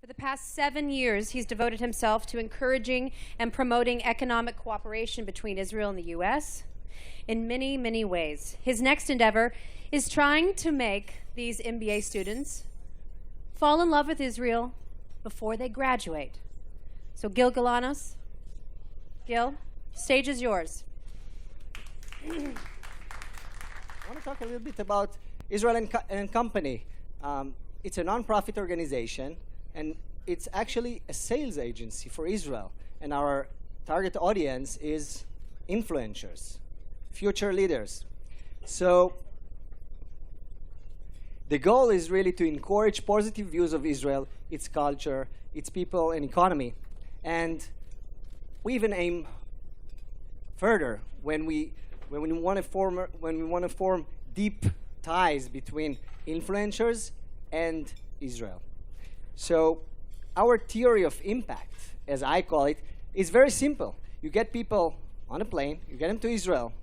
For the past 7 years, he's devoted himself to encouraging and promoting economic cooperation between Israel and the U.S. in many, many ways. His next endeavor is trying to make these MBA students fall in love with Israel before they graduate. So Gil Galanos, Gil, stage is yours. I want to talk a little bit about Israel&Company. It's a non-profit organization, and it's actually a sales agency for Israel. And our target audience is influencers, future leaders. So the goal is really to encourage positive views of Israel, its culture, its people, and economy. And we even aim further when we want to form deep ties between influencers and Israel. So our theory of impact, as I call it, is very simple. You get people on a plane, you get them to Israel,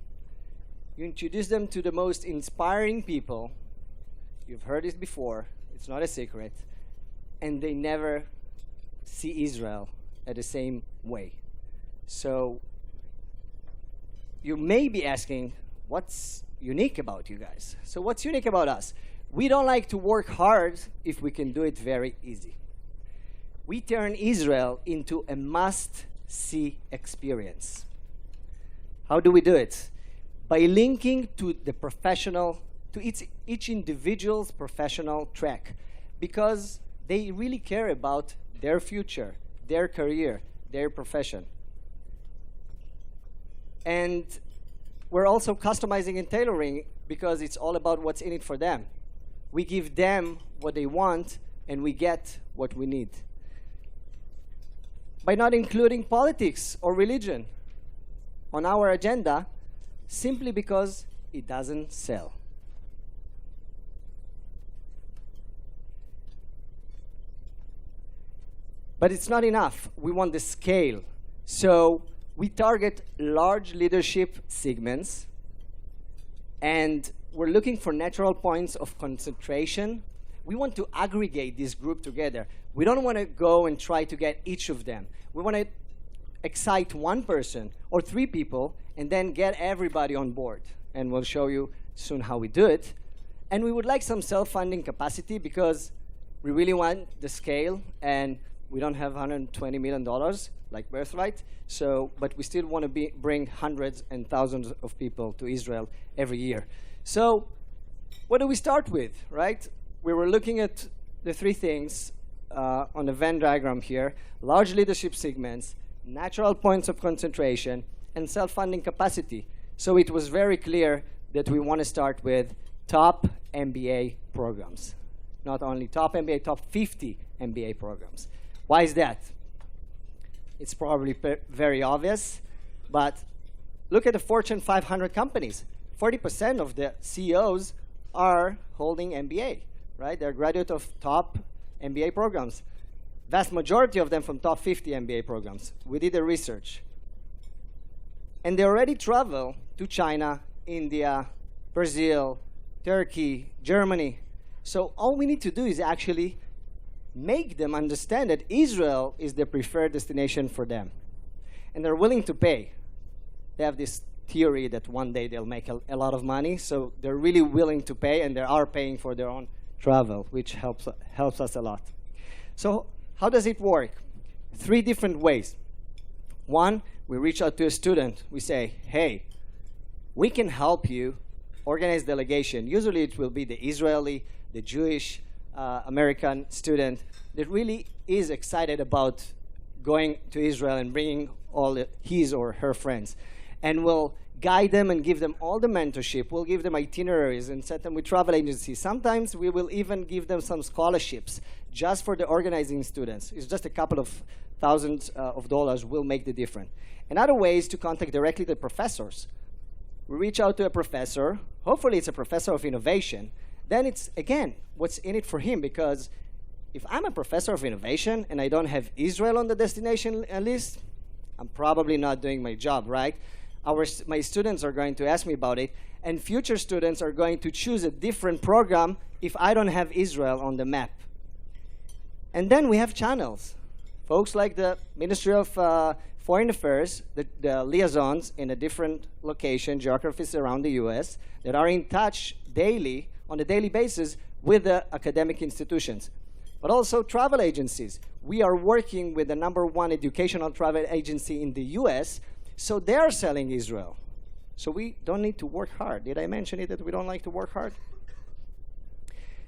you introduce them to the most inspiring people. You've heard this before, it's not a secret, and they never see Israel at the same way. So you may be asking, what's unique about you guys? So what's unique about us? We don't like to work hard if we can do it very easy. We turn Israel into a must-see experience. How do we do it? By linking to the professional, to each individual's professional track, because they really care about their future, their career, their profession. And we're also customizing and tailoring because it's all about what's in it for them. We give them what they want, and we get what we need. By not including politics or religion on our agenda, simply because it doesn't sell. But it's not enough. We want the scale. So we target large leadership segments, and we're looking for natural points of concentration. We want to aggregate this group together. We don't want to go and try to get each of them. We want to excite one person or 3 people and then get everybody on board. And we'll show you soon how we do it. And we would like some self-funding capacity because we really want the scale, and we don't have $120 million like Birthright. So, but we still want to bring hundreds and thousands of people to Israel every year. So what do we start with, right? We were looking at the 3 things on the Venn diagram here: large leadership segments, natural points of concentration, and self-funding capacity. So it was very clear that we want to start with top MBA programs. Not only top MBA, top 50 MBA programs. Why is that? It's probably very obvious, but look at the Fortune 500 companies. 40% of the CEOs are holding MBA, right? They're graduate of top MBA programs. Vast majority of them from top 50 MBA programs. We did the research. And they already travel to China, India, Brazil, Turkey, Germany. So all we need to do is actually make them understand that Israel is the preferred destination for them. And they're willing to pay. They have this theory that one day they'll make a lot of money, so they're really willing to pay, and they are paying for their own travel, which helps us a lot. So how does it work? 3 different ways. 1, we reach out to a student. We say, hey, we can help you organize delegation. Usually it will be the Israeli, the Jewish, American student that really is excited about going to Israel and bringing all his or her friends. And we'll guide them and give them all the mentorship. We'll give them itineraries and set them with travel agencies. Sometimes we will even give them some scholarships just for the organizing students. It's just a couple of thousands of dollars will make the difference. Another way is to contact directly the professors. We reach out to a professor. Hopefully it's a professor of innovation. Then it's, again, what's in it for him, because if I'm a professor of innovation and I don't have Israel on the destination list, I'm probably not doing my job, right? My students are going to ask me about it, and future students are going to choose a different program if I don't have Israel on the map. And then we have channels. Folks like the Ministry of Foreign Affairs, the liaisons in a different location, geographies around the US, that are in touch daily, on a daily basis, with the academic institutions. But also travel agencies. We are working with the #1 educational travel agency in the US, so they're selling Israel. So we don't need to work hard. Did I mention it that we don't like to work hard?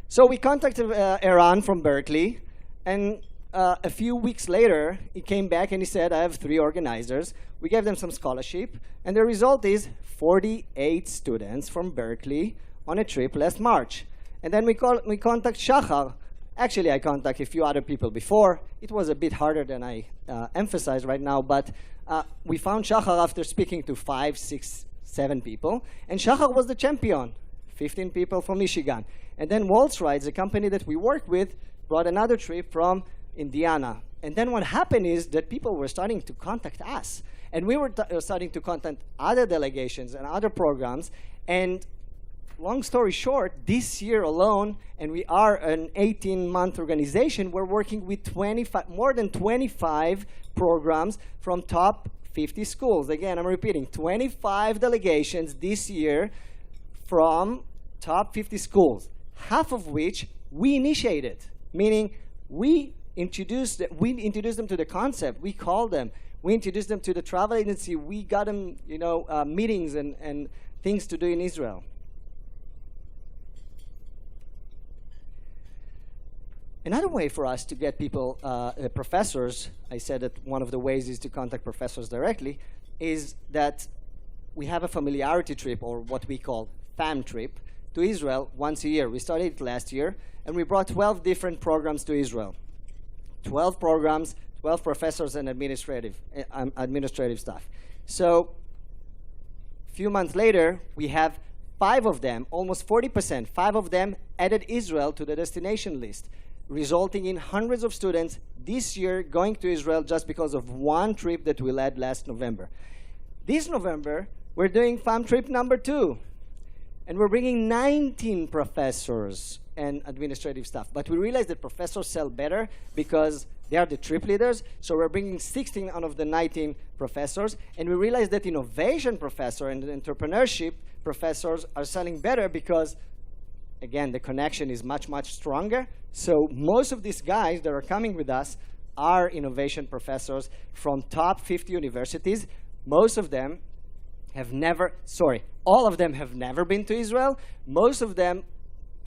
So we contacted Eran from Berkeley, and a few weeks later, he came back and he said, I have 3 organizers. We gave them some scholarship, and the result is 48 students from Berkeley on a trip last March. And then we contact Shachar. Actually, I contacted a few other people before. It was a bit harder than I emphasize right now, but we found Shachar after speaking to 5, 6, 7 people, and Shachar was the champion, 15 people from Michigan. And then Waltz Rides, a company that we work with, brought another trip from Indiana. And then what happened is that people were starting to contact us. And we were starting to contact other delegations and other programs. And long story short, this year alone, and we are an 18-month organization, we're working with more than 25 programs from top 50 schools. Again, I'm repeating, 25 delegations this year from top 50 schools, half of which we initiated, meaning we introduced them to the concept. We called them. We introduced them to the travel agency. We got them, meetings and things to do in Israel. Another way for us to get people, professors, I said that one of the ways is to contact professors directly, is that we have a familiarity trip, or what we call FAM trip, to Israel once a year. We started it last year, and we brought 12 different programs to Israel. 12 programs, 12 professors, and administrative staff. So a few months later, we have 5 of them, almost 40%, 5 of them added Israel to the destination list, resulting in hundreds of students this year going to Israel just because of one trip that we led last November. This November, we're doing FAM trip #2. And we're bringing 19 professors and administrative staff. But we realized that professors sell better because they are the trip leaders. So we're bringing 16 out of the 19 professors. And we realized that innovation professor and entrepreneurship professors are selling better because, again, the connection is much, much stronger. So most of these guys that are coming with us are innovation professors from top 50 universities. Most of them have never, all of them have never been to Israel. Most of them,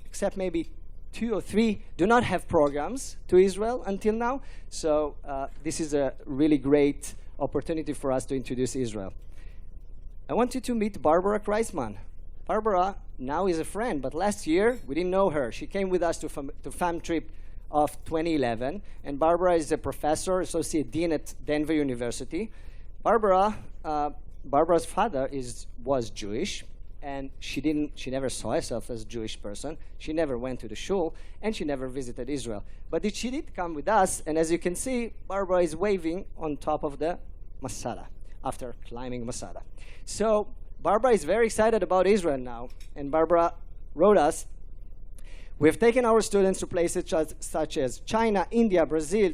except maybe 2 or 3, do not have programs to Israel until now. So this is a really great opportunity for us to introduce Israel. I want you to meet Barbara Kreisman. Barbara now is a friend, but last year we didn't know her. She came with us to FAM trip of 2011, and Barbara is a professor, associate dean at Denver University. Barbara's father was Jewish, and she never saw herself as a Jewish person. She never went to the shul, and she never visited Israel. But she did come with us, and as you can see, Barbara is waving on top of the Masada after climbing Masada. So Barbara is very excited about Israel now, and Barbara wrote us, we have taken our students to places such as China, India, Brazil,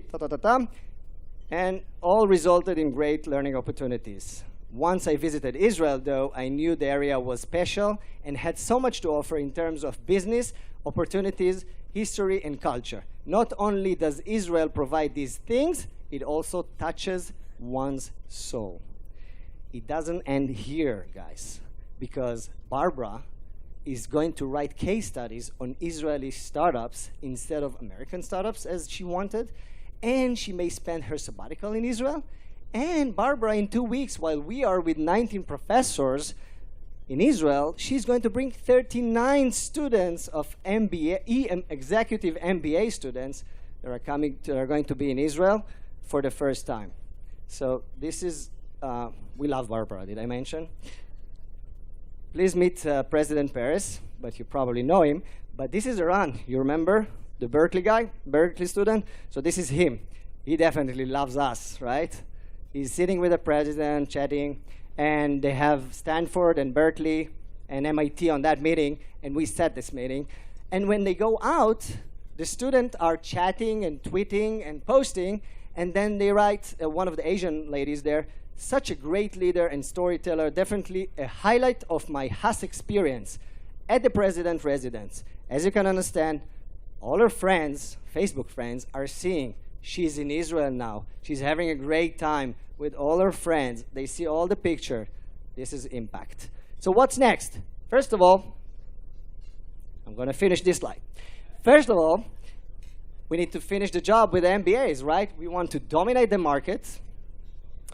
and all resulted in great learning opportunities. Once I visited Israel, though, I knew the area was special and had so much to offer in terms of business, opportunities, history, and culture. Not only does Israel provide these things, it also touches one's soul. It doesn't end here, guys, because Barbara is going to write case studies on Israeli startups instead of American startups, as she wanted, and she may spend her sabbatical in Israel. And Barbara, in 2 weeks, while we are with 19 professors in Israel, she's going to bring 39 students of executive MBA students that are going to be in Israel for the first time. So this is, we love Barbara, did I mention? Please meet President Peres, but you probably know him. But this is Eran, you remember? The Berkeley guy, Berkeley student. So this is him. He definitely loves us, right? He's sitting with the president, chatting, and they have Stanford and Berkeley and MIT on that meeting, and we set this meeting. And when they go out, the students are chatting and tweeting and posting, and then they write, one of the Asian ladies there, such a great leader and storyteller, definitely a highlight of my Haas experience at the president's residence. As you can understand, all her friends, Facebook friends, are seeing she's in Israel now. She's having a great time with all her friends. They see all the picture. This is impact. So what's next? First of all, I'm going to finish this slide. First of all, we need to finish the job with the MBAs, right? We want to dominate the market.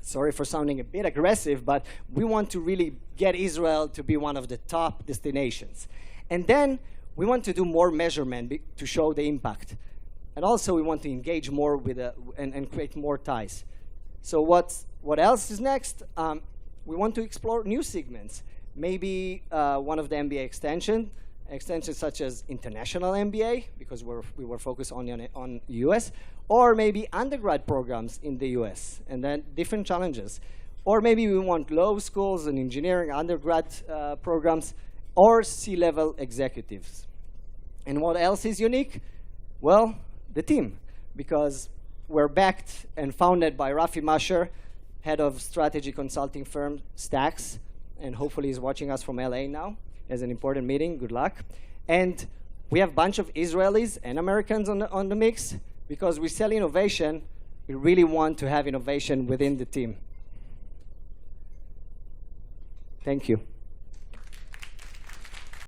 Sorry for sounding a bit aggressive, but we want to really get Israel to be one of the top destinations. And then we want to do more measurement to show the impact. And also we want to engage more with and create more ties. So what else is next? We want to explore new segments. Maybe one of the MBA extensions such as international MBA, because we were focused only on US, or maybe undergrad programs in the US, and then different challenges. Or maybe we want law schools and engineering undergrad programs, or C-level executives. And what else is unique? Well, the team, because we're backed and founded by Rafi Masher, head of strategy consulting firm Stacks, and hopefully he's watching us from LA now. Has an important meeting, good luck. And we have a bunch of Israelis and Americans on the mix, because we sell innovation. We really want to have innovation within the team. Thank you.